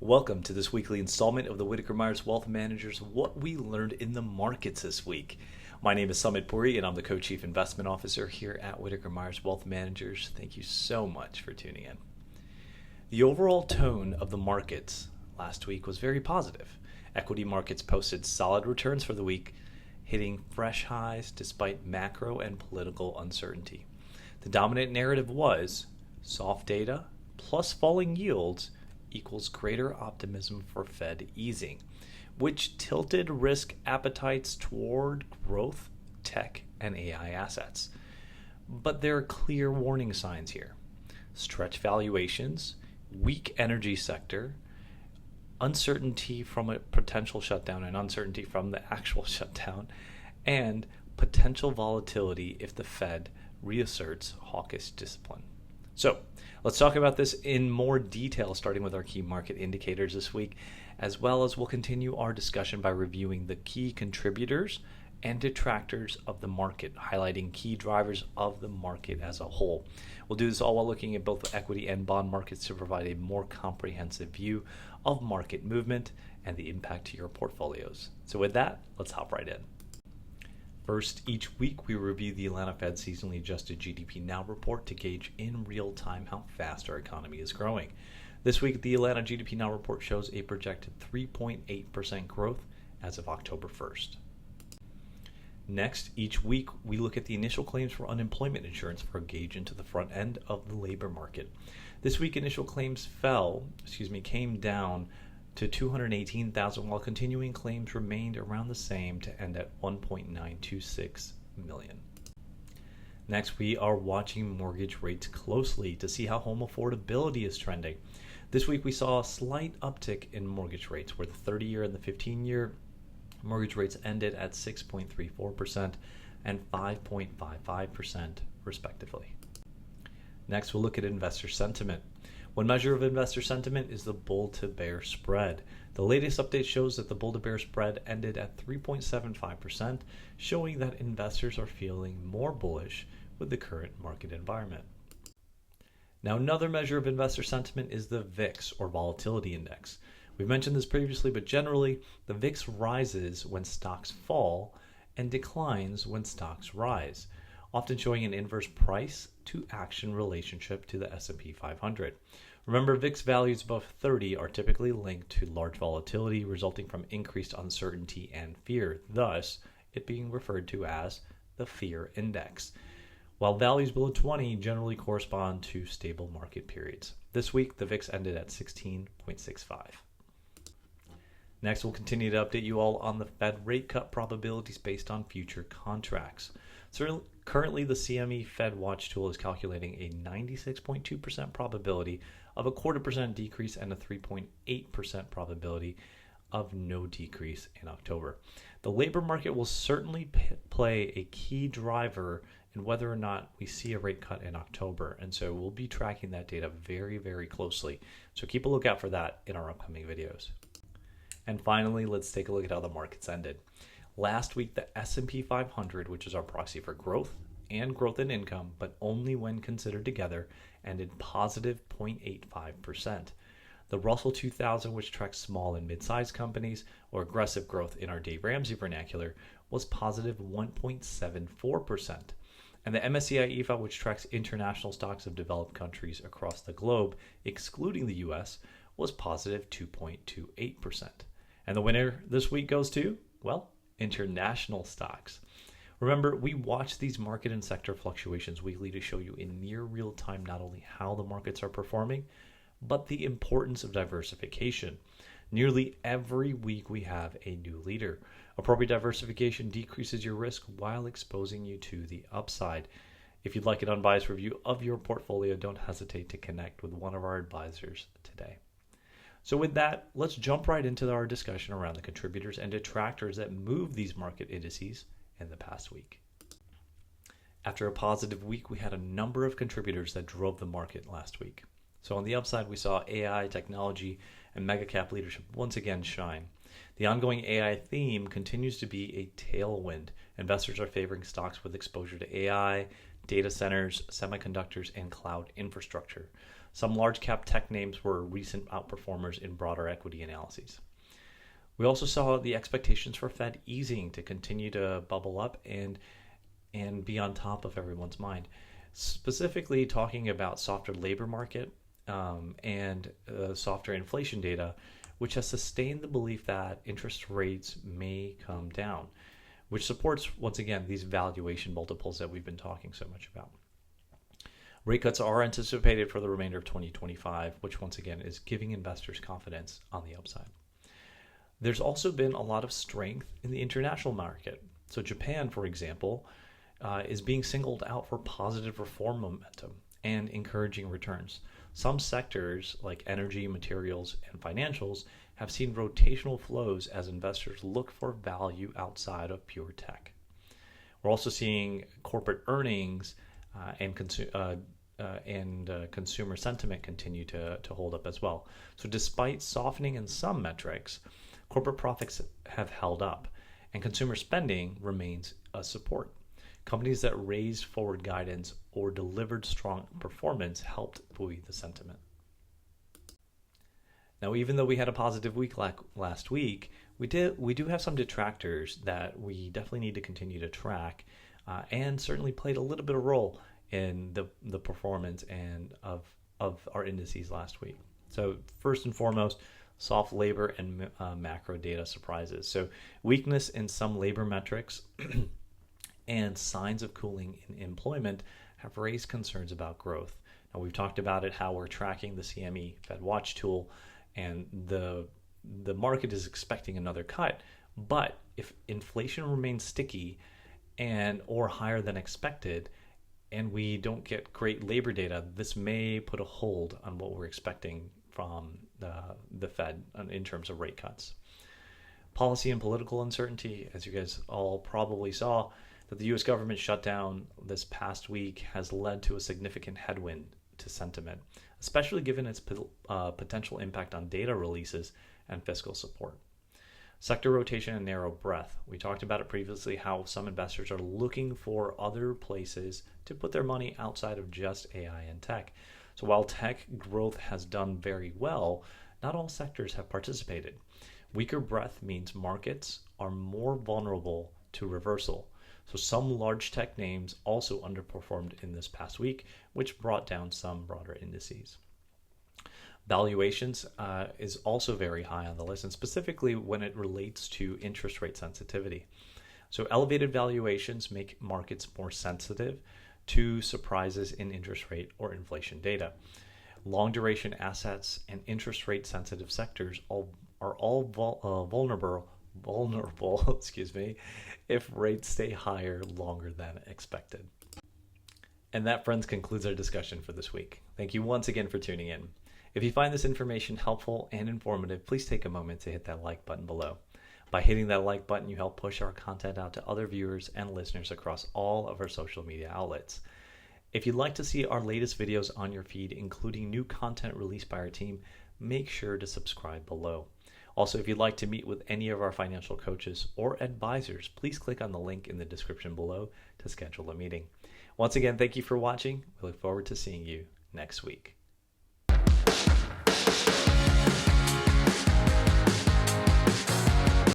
Welcome to this weekly installment of the Whitaker-Myers Wealth Managers, What We Learned in the Markets This Week. My name is Summit Puri, and I'm the Co-Chief Investment Officer here at Whitaker-Myers Wealth Managers. Thank you so much for tuning in. The overall tone of the markets last week was very positive. Equity markets posted solid returns for the week, hitting fresh highs despite macro and political uncertainty. The dominant narrative was soft data plus falling yields equals greater optimism for Fed easing, which tilted risk appetites toward growth, tech, and AI assets. But there are clear warning signs here. Stretch valuations, weak energy sector, uncertainty from a potential shutdown and uncertainty from the actual shutdown, and potential volatility if the Fed reasserts hawkish discipline. So let's talk about this in more detail, starting with our key market indicators this week, as well as we'll continue our discussion by reviewing the key contributors and detractors of the market, highlighting key drivers of the market as a whole. We'll do this all while looking at both equity and bond markets to provide a more comprehensive view of market movement and the impact to your portfolios. So with that, let's hop right in. First, each week we review the Atlanta Fed seasonally adjusted GDP Now report to gauge in real time how fast our economy is growing. This week, the Atlanta GDP Now report shows a projected 3.8% growth as of October 1st. Next, each week we look at the initial claims for unemployment insurance for a gauge into the front end of the labor market. This week, initial claims came down to 218,000, while continuing claims remained around the same to end at 1.926 million. Next, we are watching mortgage rates closely to see how home affordability is trending. This week, we saw a slight uptick in mortgage rates, where the 30-year and the 15-year mortgage rates ended at 6.34% and 5.55%, respectively. Next, we'll look at investor sentiment. One measure of investor sentiment is the bull-to-bear spread. The latest update shows that the bull-to-bear spread ended at 3.75%, showing that investors are feeling more bullish with the current market environment. Now, another measure of investor sentiment is the VIX, or volatility index. We've mentioned this previously, but generally, the VIX rises when stocks fall and declines when stocks rise, often showing an inverse price to action relationship to the S&P 500. Remember, VIX values above 30 are typically linked to large volatility resulting from increased uncertainty and fear, thus it being referred to as the fear index, while values below 20 generally correspond to stable market periods. This week, the VIX ended at 16.65. Next, we'll continue to update you all on the Fed rate cut probabilities based on future contracts. So currently, the CME Fed Watch tool is calculating a 96.2% probability of a 0.25% decrease and a 3.8% probability of no decrease in October. The labor market will certainly play a key driver in whether or not we see a rate cut in October, and so we'll be tracking that data very, very closely. So keep a lookout for that in our upcoming videos. And finally, let's take a look at how the markets ended. Last week, the S&P 500, which is our proxy for growth and growth in income, but only when considered together, ended positive 0.85%. The Russell 2000, which tracks small and mid-sized companies, or aggressive growth in our Dave Ramsey vernacular, was positive 1.74%. And the MSCI EAFE, which tracks international stocks of developed countries across the globe, excluding the US, was positive 2.28%. And the winner this week goes to, well, international stocks. Remember, we watch these market and sector fluctuations weekly to show you in near real time not only how the markets are performing, but the importance of diversification. Nearly every week we have a new leader. Appropriate diversification decreases your risk while exposing you to the upside. If you'd like an unbiased review of your portfolio, don't hesitate to connect with one of our advisors today. So with that, let's jump right into our discussion around the contributors and detractors that move these market indices in the past week. After a positive week, we had a number of contributors that drove the market last week. So on the upside, we saw AI, technology, and mega cap leadership once again shine. The ongoing AI theme continues to be a tailwind. Investors are favoring stocks with exposure to AI, data centers, semiconductors, and cloud infrastructure. Some large cap tech names were recent outperformers in broader equity analyses. We also saw the expectations for Fed easing to continue to bubble up and be on top of everyone's mind. Specifically talking about softer labor market and softer inflation data, which has sustained the belief that interest rates may come down, which supports, once again, these valuation multiples that we've been talking so much about. Rate cuts are anticipated for the remainder of 2025, which once again is giving investors confidence on the upside. There's also been a lot of strength in the international market. So Japan, for example, is being singled out for positive reform momentum and encouraging returns. Some sectors like energy, materials, and financials have seen rotational flows as investors look for value outside of pure tech. We're also seeing corporate earnings and consumer sentiment continue to hold up as well. So despite softening in some metrics, corporate profits have held up and consumer spending remains a support. Companies that raised forward guidance or delivered strong performance helped buoy the sentiment. Now, even though we had a positive week last week, we do have some detractors that we definitely need to continue to track, and certainly played a little bit of role in the performance and of our indices last week. So first and foremost, soft labor and macro data surprises. So weakness in some labor metrics and signs of cooling in employment have raised concerns about growth. Now, we've talked about it, how we're tracking the CME Fed Watch tool, and the market is expecting another cut. But if inflation remains sticky or higher than expected, and we don't get great labor data, this may put a hold on what we're expecting from the Fed in terms of rate cuts. Policy and political uncertainty, as you guys all probably saw, that the U.S. government shutdown this past week has led to a significant headwind to sentiment, especially given its potential impact on data releases and fiscal support. Sector rotation and narrow breadth. We talked about it previously, how some investors are looking for other places to put their money outside of just AI and tech. So while tech growth has done very well, not all sectors have participated. Weaker breadth means markets are more vulnerable to reversal. So some large tech names also underperformed in this past week, which brought down some broader indices. Valuations is also very high on the list, and specifically when it relates to interest rate sensitivity. So elevated valuations make markets more sensitive to surprises in interest rate or inflation data. Long duration assets and interest rate sensitive sectors are all vulnerable if rates stay higher longer than expected. And that, friends, concludes our discussion for this week. Thank you once again for tuning in. If you find this information helpful and informative, please take a moment to hit that like button below. By hitting that like button, you help push our content out to other viewers and listeners across all of our social media outlets. If you'd like to see our latest videos on your feed, including new content released by our team, make sure to subscribe below. Also, if you'd like to meet with any of our financial coaches or advisors, please click on the link in the description below to schedule a meeting. Once again, thank you for watching. We look forward to seeing you next week.